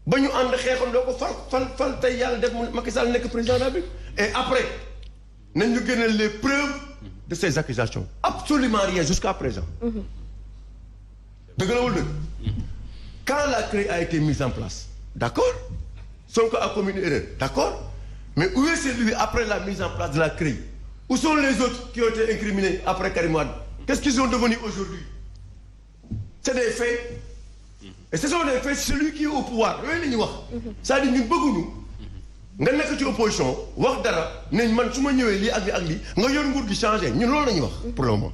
ba ñu ànd xeexandoo ko fal tey yàlla def Macky Sall nekk président de la République et après nañ ñu génneel les preuves de ces accusations absolument rien jusqu'à présent dëgg la wala dëgg quand la CREI a été mise en place d'accord Sonko a commis une erreur d'accord mais où est celui après la mise en place de la CREI où sont les autres qui ont été incriminés après Karim Wade qu'est-ce qu'ils sont devenus aujourd'hui c'est des faits et ce sont des faits celui qui est au pouvoir yooyu la ñuy wax c'est-à-dire ñun bëgguñu nga nekk ci opposition wax dara ne man su ma ñëwee lii ak lii nga yor nguur gi changé ñun loolu la ñuy wax pour le moment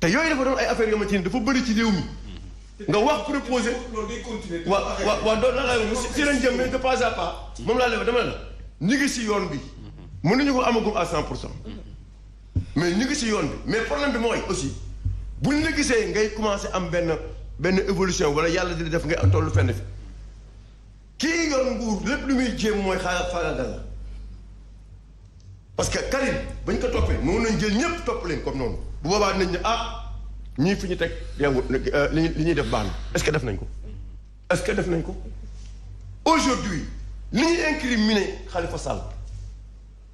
te yooyu dafa doon ay affaires yoo xamante ni dafa bëri ci réew mi nga wax proposé waaw doon la lay wax si lañ jëm mais de pas à pas moom laa lay wax dama la ñu ngi si yoon bi mënuñu ko amagum à 100% mais ñu ngi si yoon bi mais problème bi mooy aussi buñ la gisee ngay commencé am benn évolution wala yàlla di def ngay tollu fenn fi kii yoon nguur lépp lu muy jéem mooy faagaagal la parce que Karim bañ ko toppee moo nañ jël ñëpp topp leen comme noonu bu boobaa nañ ne ñii fi ñu teg yow li ñuy def baax na est-ce que def nañ ko aujourd'hui li ñuy incriminer Khalifa Sall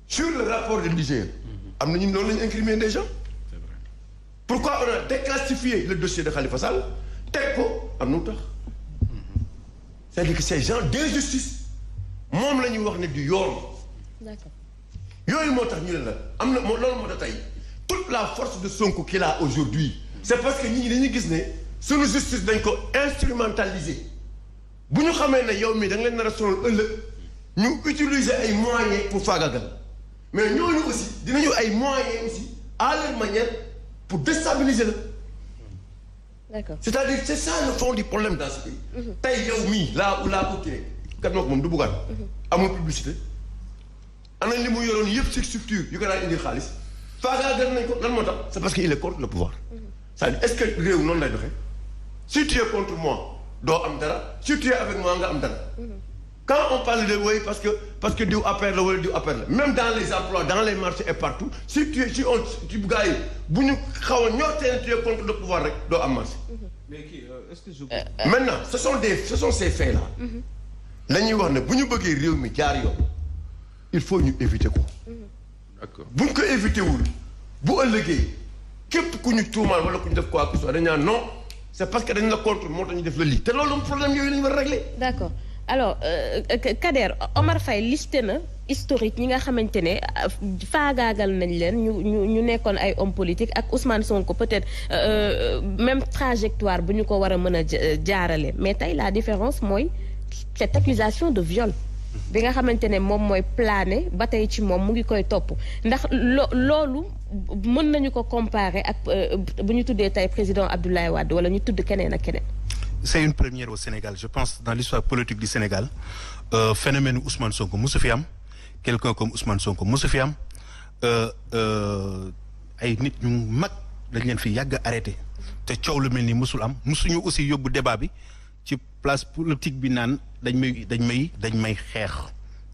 sur le rapport de l'IGE am na ñu noonu la ñu incriminer des gens pourquoi on a déclassifié le dossier de Khalifa Sall teg ko am nu tax c'est-à-dire que ces gens d'injustice moom la ñuy wax ne du yoon d'accord yooyu moo tax ñu ne la am na loolu moo tax tey toute la force de Sonko qu'il a aujourd'hui c'est parce que ñi dañuy gis ne sunu justice dañ ko instrumentaliser bu ñu xamee ne yow mii da nga leen nar a sonal ëllëg ñu utiliser ay moyens pour faagagal mais ñooñu aussi dinañu ay moyens aussi à leur manière pour déstabiliser la. D'accord. C'est-à-dire c'est ça le fond du problème dans ce pays. tey yow mii laa ko kii kat moo ko moom du buggaan amul publicité ana li mu yoroon yëpp ci structure yu ko daan indil xaalis faagaagal nañ ko lan moo tax c'est parce que il est contre le pouvoir. c'est-à-dire est-ce que réew noonu lay doxee si tu es contre moi doo am dara si tu es avec moi nga am dara. quand on parle de oui parce que diw APR la wala diw APR la même dans les emplois dans les marchés et partout si gars yi bu ñu xaw a ñor teen tu es contre le pouvoir rek doo am marché. mais kii est-ce que je. maintenant ce sont ces faits là. la ñuy wax ne bu ñu bëggee réew mi jaar yoon il faut ñu éviter ko. d'accord bu ñu ko éviter wul bu ëllëgee képp ku ñu tuumaal wala ku ñu def quoi que ce soit dañu naan non c'est parce que dañ la contre moo tax ñu def la lii te loolu problème yooyu la ñu war a régler. d'accord alors Kader Omar Faye listé na historique ñi nga xamante ne faagaagal nañ leen ñu nekkoon ay hommes politiques ak Ousmane Sonko peut-être même trajectoire bu ñu ko war a mën a jaarale mais tey la différence mooy cette accusation de viol bi nga xamante ne moom mooy plané ba tey ci moom mu ngi koy topp ndax loolu mën nañu ko comparer ak bu ñu tuddee tey président Abdoulaye Wade wala ñu tudd keneen ak keneen. C'est une première au Sénégal je pense dans l'histoire politique du Sénégal phénomène Ousmane Sonko mosu fi am quelqu'un comme Ousmane Sonko mosu fi am ay nit ñu mag dañ leen fi yàgg arrêté te coow lu mel ni mosul am mosuñu aussi yóbbu débat bi ci place politique bi naan dañ may xeex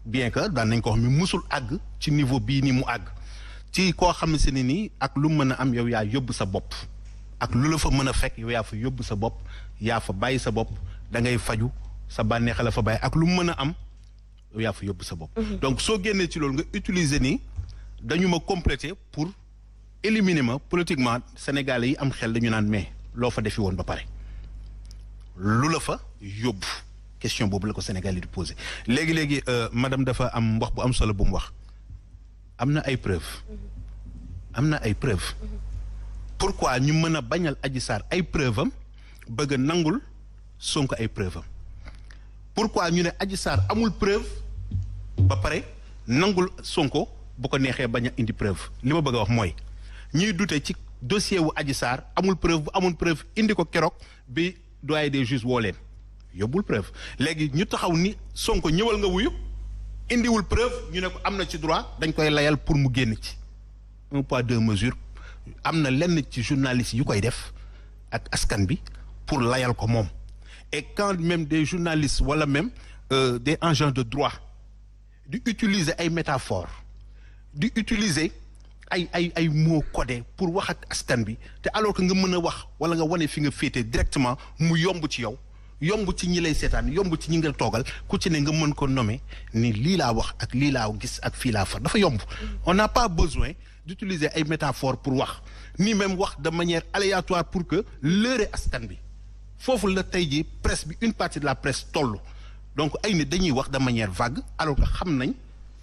bien que daan nañ ko wax mi mosul àgg ci niveau bii ni mu àgg ci koo xam ne nii ak lu mën a am yow yaa yóbbu sa bopp ak lu la fa mën a fekk yow yaa fa yóbbu sa bopp yaa fa bàyyi sa bopp da ngay faju sa bànneex la fa bàyyi ak lu mu mën a am yow yaa fa yóbbu sa bopp. donc soo génnee ci loolu nga utiliser ni dañu ma compléter pour éliminer ma politiquement sénégalais yi am xel dañu naan mais loo fa defi woon ba pare lu la fa yóbbu question boobu la ko sénégalais di poser léegi madame dafa am wax bu am solo bu mu wax am na ay preuves pourquoi ñu mën a bañal Adji Sarr ay preuve am bëgg a nangul Sonko ay preuve am pourquoi ñu ne Adji Sarr amul preuve ba pare nangul Sonko bu ko neexee bañ a indi preuve li ma bëgg a wax mooy ñuy dute ci dossier wu Adji Sarr amul preuve indi ko keroog bi doyen des juges woo leen yóbbul preuve léegi ñu taxaw ni Sonko ñëwal nga wuyu indiwul preuve ñu ne ko am na ci droit dañ koy layal pour mu génn ci un poids deux mesures am na lenn ci journalistes yu koy def ak askan bi pour layal ko moom et quand même des journalistes wala même des agents de droit di utiliser ay métaphores di utiliser ay mots codés pour wax ak askan bi te alors que nga mën a wax wala nga wane fi nga féete directement mu yomb ci yow yomb ci ñi lay seetaan yomb ci ñi nga toogal ku ci ne nga mën ko nommer ni lii laa wax ak lii laa gis ak fii laa fa dafa yomb. On n'a pas besoin d'utiliser ay métaphores pour wax ni même wax de manière aléatoire pour que leurrer askan bi foofu la tey jii presse bi une partie de la presse toll donc ay nit dañuy wax de manière vague alors que xam nañ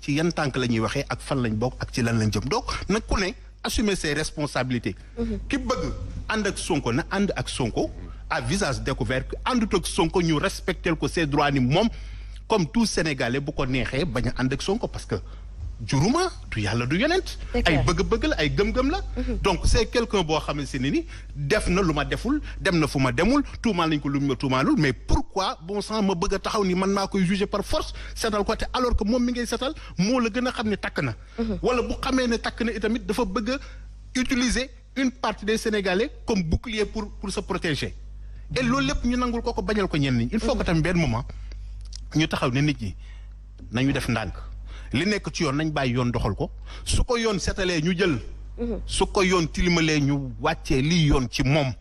ci yan tànk la ñuy waxee ak fan lañ bokk ak ci lan lañ jëm donc nag ku ne assumer ses responsabilités. ki bëgg ànd ak Sonko na ànd ak Sonko. à visage découvert que àndut ak Sonko ñu respecter ko ses droits ni moom comme tout Sénégalais bu ko neexee bañ a ànd ak Sonko parce que juruma du yàlla du yonent ay bëgg-bëgg la ay gëm-gëm la donc c'est quelqu'un boo xamante ne ni def na lu ma deful dem na fu ma demul tuumaal nañ ko lu ma tuumaalul mais pourquoi bon sang ma bëgg a taxaw ni man maa koy juger par force seetal ko te alors que moom mi ngay seetal moo la gën a xam ne takk na wala bu xamee ne takk na itamit dafa bëgg a utiliser une partie des Sénégalais comme bouclier pour se protéger et loolu lépp ñu nangul ko bañal ko ñenn ñi il faut que tamit benn moment ñu taxaw ne nit ñi nañu def ndànk li nekk ci yoon nañ bàyyi yoon doxal ko su ko yoon setalee ñu jël su ko yoon tilimalee ñu wàccee lii yoon ci moom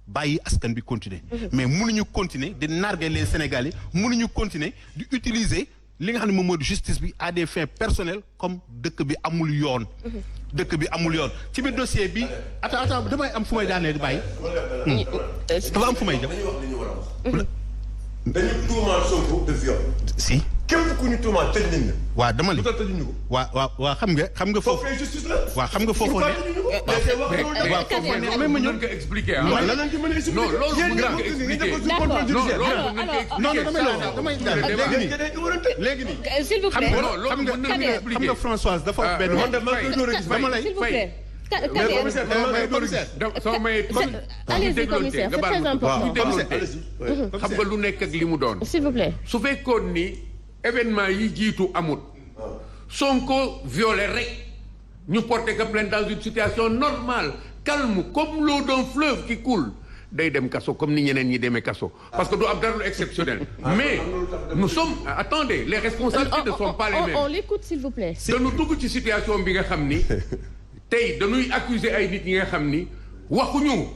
bàyyi askan bi continuer mais mënuñu continuer di narguer les Sénégalais mënuñu continuer di utiliser li nga xam ne moom moo di justice bi à des fins personnelles comme dëkk bi amul yoon dëkk bi amul yoon ci biir dossier bi attends damay am fu may daanee di bàyyi dafa am fu may jëm dañu tuumaal Sonko de viol si képp ku ñu tuumaal tëj nañ la waaw dama li tëjuñu ko waaw xam nga foofu justice la waaw xam nga foofu ne même mën nga expliquer non lan lañ ci mën a expliquer non loolu mën nga expliquer léegi nii s'il vous plaît xam nga Françoise dafa wax benn man dama koy dama lay s'il vous plaît allez-y commissaire c'est très important xam nga lu nekk ak li mu doon s'il vous plaît su fekkoon ni événement yi jiitu amut Sonko violé rek ñu porté ko plainte dans une situation normale calme comme l'eau d'un fleuve qui coule day dem kaso comme ni ñeneen ñi demee kaso parce que du am dara lu exceptionnel mais nous sommes attendez les responsabilités ne sont pas les mêmes on l'écoute s'il vous plaît dañu dugg ci situation bi nga xam ni tey dañuy accuser ay nit ñi nga xam ni waxuñu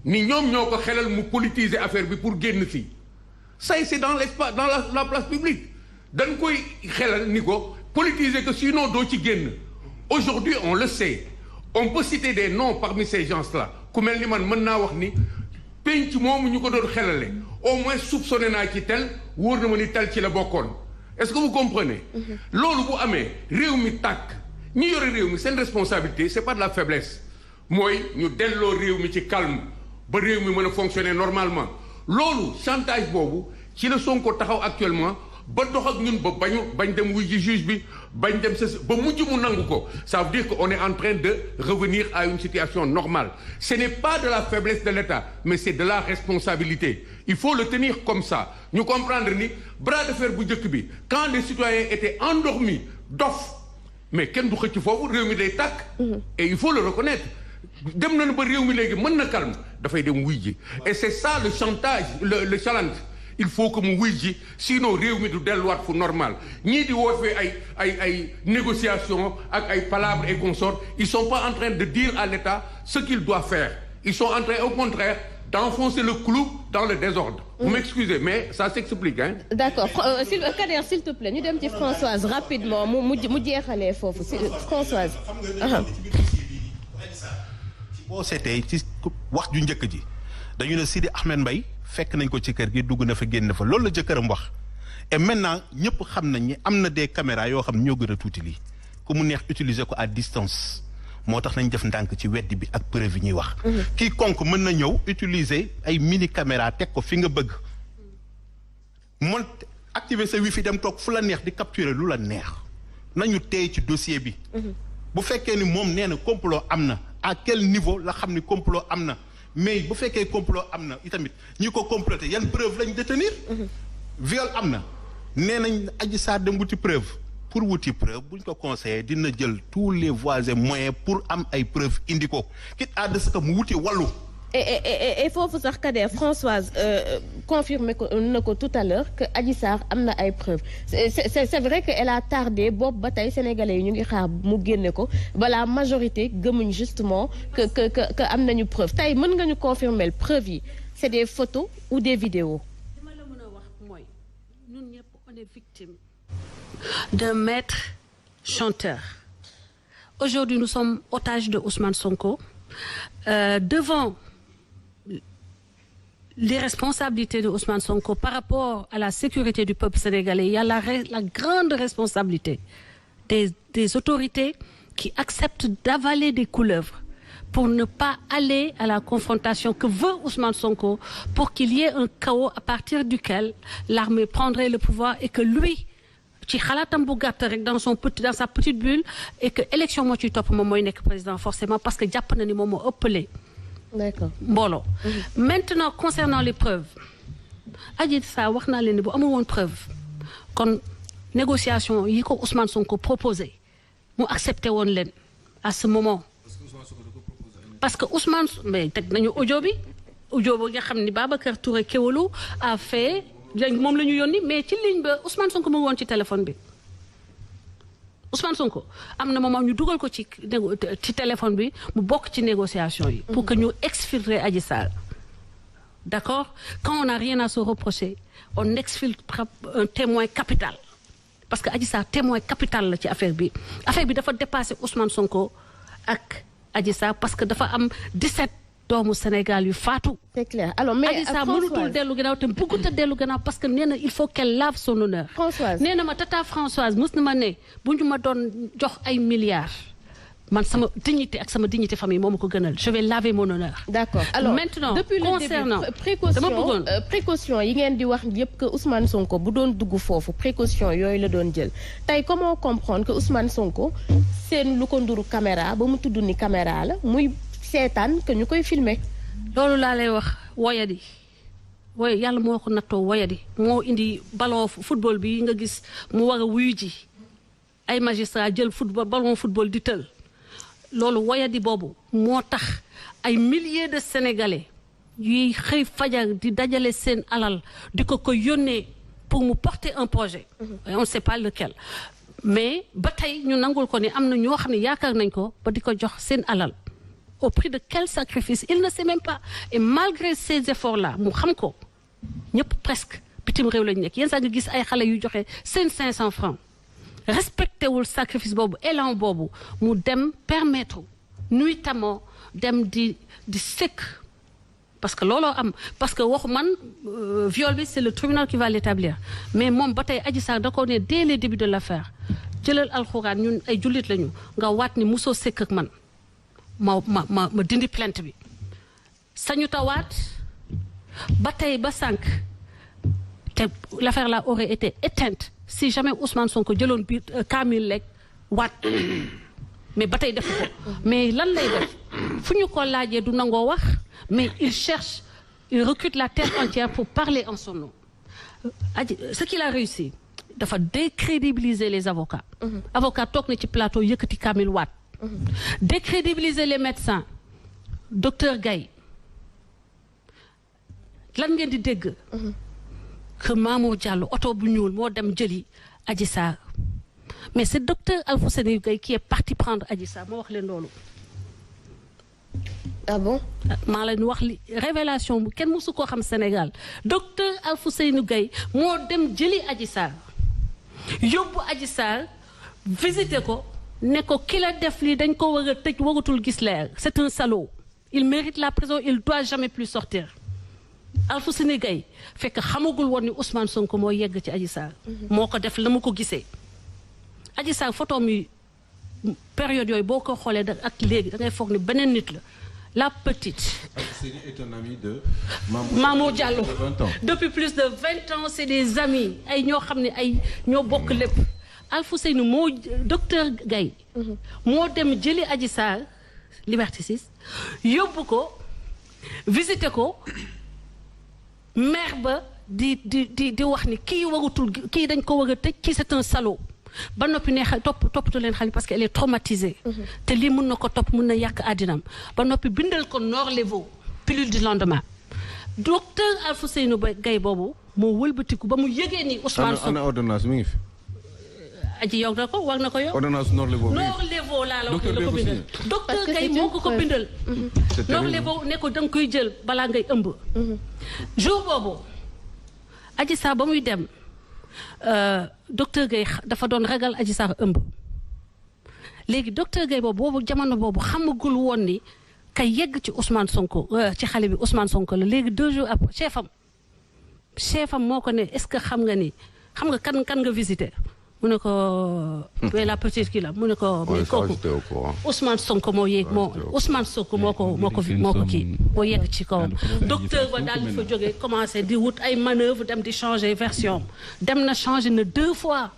ni ñoom ñoo ko xelal mu politiser affaire bi pour génn fii ça c'est dans l'espace dans la place publique dañ koy xelal ni ko politiser que sinon doo ci génn aujourd'hui on le sait on peut citer des noms parmi ces gens-là ku mel ni man mën naa wax ni penc moomu ñu ko doon xelale au moins soupçonné naa ci tel wóor na ma ni tel ci la bokkoon est-ce que vous comprenez loolu bu amee réew mi tàkk ñi yore réew mi seen responsabilité c'est pas de la faiblesse mooy ñu delloo réew mi ci calme ba réew mi mën a fonctionner normalement loolu chantage boobu ci la Sonko taxaw actuellement ba dox ak ñun ba bañ dem wuy ji juge bi bañ dem ba mujj mu nangu ko ça veut dire que on est en train de revenir à une situation normale ce n'est pas de la faiblesse de l'État mais c'est de la responsabilité il faut le tenir comme ça ñu comprendre ni bras de fer bu njëkk bi quand les citoyens étaient endormis dof mais kenn du xëcc foofu réew mi day tàkk et il faut le reconnaître dem nañu ba réew mi léegi mën na calme dafay dem wuy ji et c'est ça le chantage le challenge il faut que mu wuy ji sinon réew mi du delluwaat fu normal ñii di woofee ay négociations ak ay palabres et consorts ils sont pas en train de dire à l'État ce qu'il doit faire ils sont en train au contraire d'enfoncer le clou dans le désordre vous m'excusez mais ça s'explique hein d'accord Kader s'il te plaît ñu dem ci Françoise rapidement mu jeexalee foofu Françoise boo seetee ci wax ju njëkk ji dañu ne Sidi Ahmed Mbaye fekk nañ ko ci kër gi dugg na fa génn fa loolu la jëkkëram wax et maintenant ñëpp xam nañ ni am na des caméras yoo xam ne ñoo gën a tuuti lii ku mu neex utiliser ko à distance moo tax nañ def ndànk ci weddi bi ak preuve yi ñuy wax kii konk mën na ñëw utiliser ay mini caméra teg ko fi nga bëgg mën activer sa wifi dem toog fu la neex di capturer lu la neex nañu tey ci dossier bi bu fekkee ni moom nee na complot am na à quel niveau la xam ni complot am na mais bu fekkee complot am na itamit ñi ko comploté yan preuve lañ détenir viol am na nee nañ Adji Sarr dem wuti preuve pour wuti preuve buñ ko conseillé dina jël tous les voies et moyens pour am ay preuve indi ko quitte à de ce que mu wuti wàllu et foofu sax Kader Françoise confirmé ko na ko tout à l'heure que Adji Sarr am na ay preuves c'est vrai que elle a tardé boobu ba tey sénégalais yi ñu ngi xaar mu génne ko balaa majorité gëmuñ justement que am nañu preuve tey mën nga ñu confirmer preuve yi c'est des photos ou des vidéos ñun ñëpp on est victime d'un maître chanteur. Aujourd'hui, nous sommes otages de Ousmane Sonko. Devant les responsabilités de Ousmane Sonko par rapport à la sécurité du peuple sénégalais, il y a la grande responsabilité des autorités qui acceptent d'avaler des couleuvres pour ne pas aller à la confrontation que veut Ousmane Sonko, pour qu'il y ait un chaos à partir duquel l'armée prendrait le pouvoir et que lui, ci xalaatam bu gàtt rek dans sa petite bulle, et que élection moo ciy topp moom mooy nekk président forcément parce que jàpp na ni moom moo ëppale. D'accord. Mbooloo. Maintenant concernant les preuves, Adji Sarr wax naa leen ni bu amul woon preuve kon négociation yi ko Ousmane Sonko proposé mu accepté woon leen à ce moment. Parce que Ousmane mais teg nañu audio bi nga xam ni Babacar Touré Kewoulo a fait moom la ñu yónni mais ci ligne ba Ousmane Sonko mu ngi woon ci téléphone bi. Ousmane Sonko am na moment ñu dugal ko ci téléphone bi mu bokk ci négociation yi. pour que ñu exfiltrer Adji Sarr. D'accord? Quand on n'a rien à se reprocher, on exfiltre un témoin capital. Parce que Adji Sarr témoin capital la ci affaire bi dafa dépasser Ousmane Sonko ak Adji Sarr parce que dafa am 17 doomu Sénégal yu faatu. C'est clair. Alors mais Adji Sarr mënutul dellu gannaaw te bëggut a dellu gannaaw parce que nee na il faut qu'elle lave son honneur. Françoise nee na ma tata Françoise mës na ma ne bu ñu ma doon jox ay milliards man sama dignité ak sama dignité famille moo ma ko gënal je vais laver mon honneur. D'accord. Alors maintenant depuis concernant précaution yi ngeen di wax yëpp que Ousmane Sonko bu doon dugg foofu précaution yooyu la doon jël tey comment comprendre que Ousmane Sonko seen lu ko nduru caméra ba mu tudd ni caméra la muy seetaan que ñu koy filmer. loolu laa lay wax woyadi yàlla moo ko nattoo woyadi moo indi ballon football bi nga gis mu war a wuyu ji ay magistrat jël ballon football di tël loolu woyadi boobu moo tax ay milliers de sénégalais yuy xëy fajar di dajale seen alal di ko yónnee pour mu porter un projet. On ne sait pas lequel mais ba tey ñu nangul ko ni am na ñoo xam ne yaakaar nañ ko ba di ko jox seen alal. Au prix de quel sacrifice il ne sait même pas et malgré ces efforts là mu xam ko ñëpp presque bitim réew lañu nekk yenn saa nga gis ay xale yu joxe seen 500 francs respecté wul sacrifice boobu élan boobu mu dem permettre nuitamment dem di sëkk parce que looloo am parce que waxu man viol bi c'est le tribunal qui va l'établir mais moom ba tey Adji Sarr da ko ne dès les débuts de l'affaire jëlal alxuraan ñun ay jullit lañu nga waat ni musoo sëkk ak man. ma dindi plainte bi sañu tawaat ba tey ba sànq te l'affaire là aurait été éteinte si jamais Ousmane Sonko jëloon biir kaamil lekk waat mais ba tey defu ko mais lan lay def fu ñu ko laajee du nangoo wax mais il recrute la terre entière pour parler en son nom. Ce qu'il a réussi dafa décrédibiliser les avocats. Avocat toog na ci plateau yëkkati kaamil waat. Décrédibiliser les médecins docteur Gaye lan ngeen di dégg que Mamour Diallo oto bu ñuul moo dem jëli Adji Sarr mais c'est docteur Alfousseyni Gaye qui est parti prendre Adji Sarr moo wax leen loolu. Ah bon? maa leen wax li révélation bu kenn mësu koo xam Sénégal docteur Alfousseyni Gaye moo dem jëli Adji Sarr yóbbu Adji Sarr visiter ko. ne ko ki la def lii dañ ko war a tëj waratul gis leer c'est un salaud il mérite la prison il doit jamais plus sortir Alfousseyni Gaye fekk xamagul woon ni Ousmane Sonko moo yegg ci Adji Sarr moo ko def la mu ko gisee Adji Sarr photo mi période yooyu boo ko xoolee ak léegi da ngay foog ni beneen nit la petite Alfousseyni est un ami de Mamour Diallo depuis plus de 20 ans c'est des amis ay ñoo xam ne ay ñoo bokk lépp Alfousseyni moo docteur Gaye moo dem jëli Adji Sarr Liberté 6 yóbbu ko visiter ko maire ba di wax ni kii warutul kii dañ ko war a tëj kii c'est un salaud ba noppi ne toppatu leen xale parce que elle est traumatisée te lii mun na ko topp mun na yàq àddinam ba noppi bindal ko Norlevo pilule du lendemain docteur Alfousseyni Gaye boobu moo wëlbatiku ba mu yëgee ni Ousmane Sonko ana ordonnance mi ngi fi. aji yow na ko war na ko yow. ordonnance Norlevo laa la wax la ko bindal. docteur Gaye moo ko bindal. Norlevo ne ko da nga koy jël balaa ngay ëmb. jour boobu Adji Sarr ba muy dem docteur Guèye dafa doon ragal Adji Sarr ëmb léegi docteur Guèye boobu jamono boobu xamagul woon ni kay yegg ci Ousmane Sonko ci xale bi Ousmane Sonko la léegi 2 jours après chef am moo ko ne est-ce que xam nga kan nga visité mu ne ko mais la petite kii la mu ne ko mais kooku Ousmane Sonko moo yegg Ousmane Sonko moo ko kii moo yegg ci kawam docteur ba daal di fa jógee commencé di wut ay manœuvre dem di changer version dem na changer na 2 fois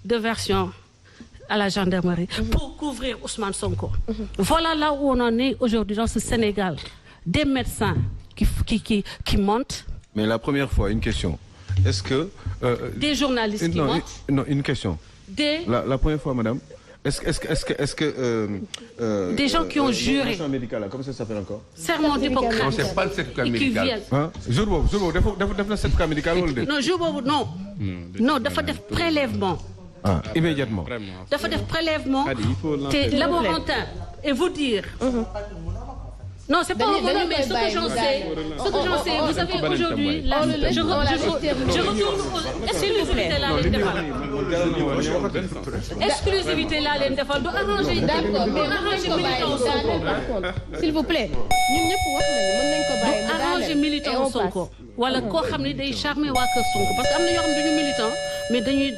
de version à la gendarmerie pour couvrir Ousmane Sonko. Voilà là où on en est aujourd'hui dans ce Sénégal. Des médecins qui montent. Mais la première fois, une question. Est-ce que... des journalistes qui montent. Non, une question. La première fois, madame, est-ce que... des gens qui ont juré. Médical, comment ça s'appelle encore? Serment d'Hippocrate. Non, c'est pas le certificat médical. Jour boobu def na certificat médical wala déet? Non, jour boobu non. Non, dafa def prélèvement. Immédiatement. dafa def prélèvement te laborantin et vous dire. Non, c'est pas un mais ce que j'en sais, vous savez aujourd'hui, je retourne aux exclusivités là leen defal. Exclusivité là leen defal du arranger. D'accord, mais arranger militant Sonko. S'il vous plaît, ñun ñëpp wax nañu mën nañ ko bàyyi. Arranger militant Sonko. Wala koo xam ne day charmer waa kër Sonko parce que am na ñoo xam ne duñu militant mais dañuy.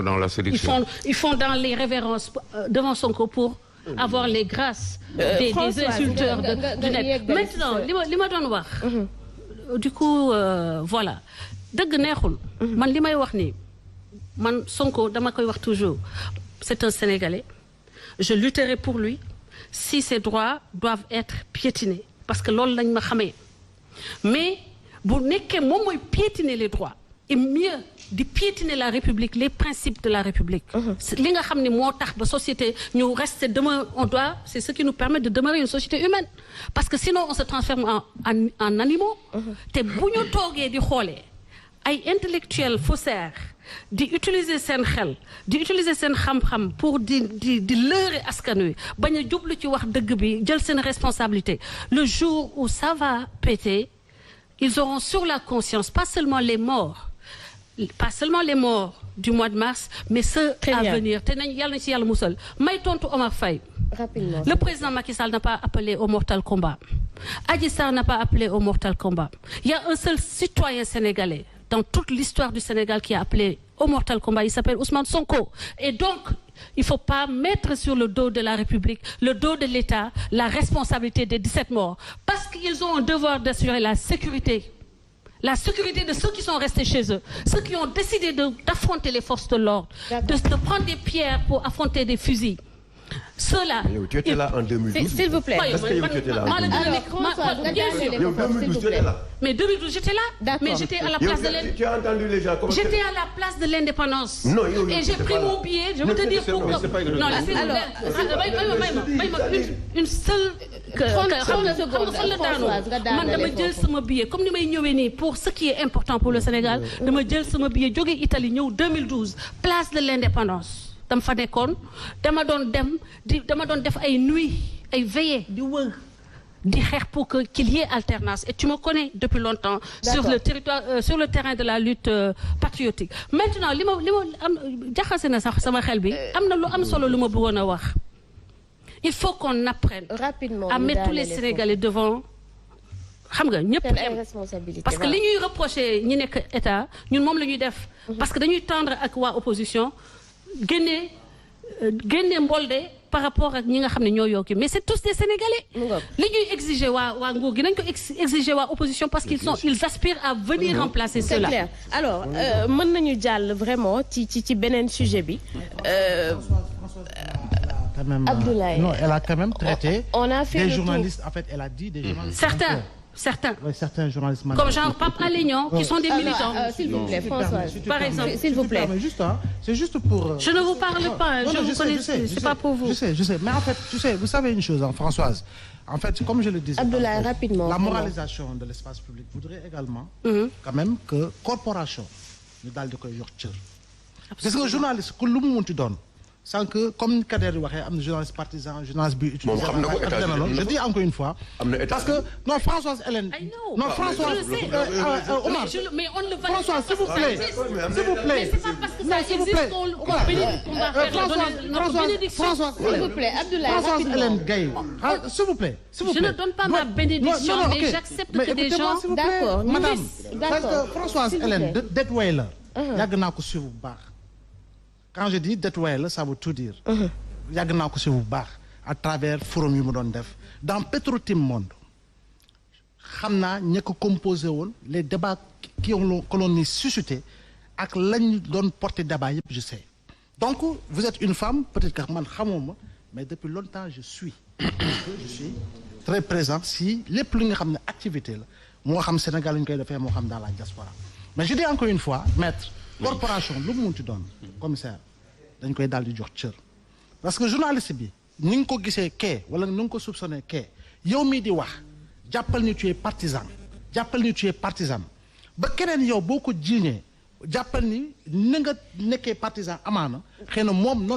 Dans la sélection. Ils font dans les révérences devant Sonko pour avoir les grâces des insulteurs du net. Maintenant li ma doon wax. Du coup voilà dëgg neexul. Man li may wax nii man Sonko dama koy wax toujours c'est un Sénégalais. Je lutterai pour lui si ses droits doivent être piétinés parce que loolu lañ ma xamee mais bu nekkee moom mooy piétiner les droits et mieux. di piétiner la République les principes de la République li nga xam ne moo tax ba société ñu rester c'est ce qui nous permet de demeurer une société humaine parce que sinon on se transforme en animaux te bu ñu toogee di xoolee ay intellectuels faussaires di utiliser seen xel di utiliser seen xam-xam pour di leurrer askan wi bañ a jublu ci wax dëgg bi jël seen responsabilité le jour où ça va péter ils auront sur la conscience pas seulement les morts du mois de mars mais ceux à venir te nañ yàlla na ci yàlla musal may tontu Omar Faye. Rapidement. Le président Macky Sall n'a pas appelé au mortal combat. Adji Sarr n'a pas appelé au mortal combat. Il y a un seul citoyen sénégalais dans toute l'histoire du Sénégal qui a appelé au mortal combat, il s'appelle Ousmane Sonko. Et donc il faut pas mettre sur le dos de la République, le dos de l'État, la responsabilité des 17 morts parce qu'ils ont un devoir d'assurer la sécurité de ceux qui sont restés chez eux, ceux qui ont décidé d'affronter les forces de l'ordre, de prendre des pierres pour affronter des fusils. Ceux-là. Tu étais là en 2012. S'il vous plaît. Est-ce que tu étais là en 2012 tu étais là. Mais 2012 j'étais là. Mais j'étais à la place de l'indépendance. Tu as entendu les gens comment j'étais à la place de l'indépendance. Non, et j'ai pris mon billet. Je veux te dire pourquoi. Non, une seule. 30 secondes. Man dama jël sama billet comme ni may ñëwee nii pour ce qui est important pour le Sénégal dama jël sama billet jóge Italie ñëw 2012 place de l'indépendance. dama fa nekkoon dama doon def ay nuit ay veillées di wër di xeex pour qu'il y ait alternance et tu me connais depuis longtemps sur le territoire sur le terrain de la lutte patriotique maintenant li ma am jaxase na sax sama xel bi am na lu am solo lu ma bëggoon a wax il faut qu'on apprenne rapidement à mettre tous les Sénégalais devant xam nga ñëpp parce que li ñuy reprocher ñi nekk état ñun moom la ñuy def parce que dañuy tendre ak waa opposition génne mbolde par rapport ak ñi nga xam ne ñoo yokki mais c'est tous des Sénégalais li ñuy exiger waa nguur gi nañ ko exiger waa opposition parce qu'ils aspirent à venir remplacer cela. C'est clair. Alors mën nañu jàll vraiment ci beneen sujet bi Abdoulaye. Non, elle a quand même traité on a fait des journalistes en fait elle a dit des journalistes certains journalistes comme genre Pape Alé Niang qui sont des militants. S'il vous plaît, Françoise. Par exemple, s'il vous plaît. C'est juste pour. Je ne vous parle pas. Je vous connais. C'est pas pour vous. Je sais. Mais en fait, tu sais, vous savez une chose, Françoise. En fait, comme je le disais. Abdoulaye, rapidement. La moralisation de l'espace public voudrait également, quand même, que corporation ñu daal di koy jox cër. Parce que journaliste ku lu mu munti doon. sans que comme Kader di waxee am na journaliste partisan journaliste bi utilisé. moom xam na ko États-Unis je dis encore une fois. parce que non Françoise Hélène. non Françoise Omar. mais on le valide. Françoise s'il vous plaît. s'il vous plaît. mais c'est pas parce que ça existe qu'on va faire Françoise s'il vous plaît Abdoulaye Françoise Hélène Gaye s'il vous plaît. je ne donne pas ma bénédiction mais j'accepte que des gens. d'accord madame parce d'accord que Françoise Hélène det way la. yàgg naa ko suivre bu baax. quand je dis det way la ça veut tout dire. yàgg naa ko suivre bu baax à travers forum yu mu doon def dans Petro-Tim Monde xam naa ña ko composé woon les débats qui ont que l'on suscité ak lañ doon porter débat yëpp je sais. donc vous êtes une femme peut-être que man xamuma mais depuis longtemps je suis très présent si lépp li nga xam ne activité la moo xam Sénégal la ñu koy defee moo xam dans la diaspora mais je dis encore une fois maître corporation lu mu munti doon commissaire dañ koy daal di jox cër parce que journaliste bi ni nga ko gisee kee wala ni nga ko soupçonné kee yow mii di wax jàppal ni tu es partisan jàppal ni tu es partisan ba keneen yow boo ko jiiñee jàppal ni nga nekkee partisan amaana xëy na moom noonu